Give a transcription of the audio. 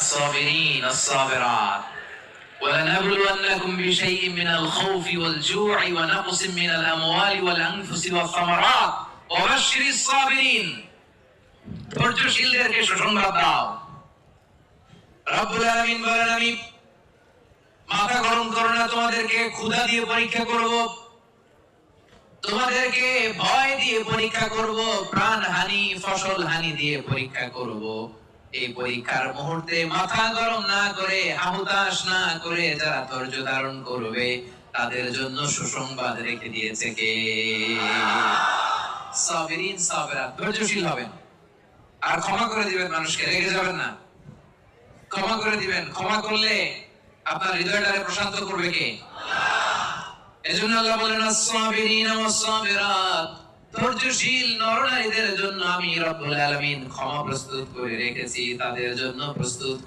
الصابرين الصابرات ولنبلونكم بشيء من الخوف والجوع ونقص من الأموال والأنفس والثمرات وبشر الصابرين ধৈর্যশীলদেরকে সুসংবাদ দাও। রব্বুল আলামিন বলেন, আমি মাথা গরম করো না, তোমাদেরকে ক্ষুধা দিয়ে পরীক্ষা করব, তোমাদেরকে ভয় দিয়ে পরীক্ষা করব, প্রাণহানি ফসল হানি দিয়ে পরীক্ষা করব। এই পরীক্ষার মুহূর্তে মাথা গরম না করে, হুতাশ না করে যারা ধৈর্য ধারণ করবে তাদের জন্য সুসংবাদ রেখে দিয়েছে কে? সাবিরিন সাবিরাত, ধৈর্যশীল হবেন আর ক্ষমা করে দিবেন মানুষকে, রেগে যাবেন না। ক্ষমা করে দিবেন, ক্ষমা করলে আপনার হৃদয়টাকে প্রশান্ত করবে কে? এজন্য আল্লাহ বলেন আস-সাবিরিনা ওয়াস-সাবিরাত, ধৈর্যশীল নরনারীদের জন্য আমি রব্বুল আলামিন ক্ষমা প্রস্তুত করে রেখেছি, তাদের জন্য প্রস্তুত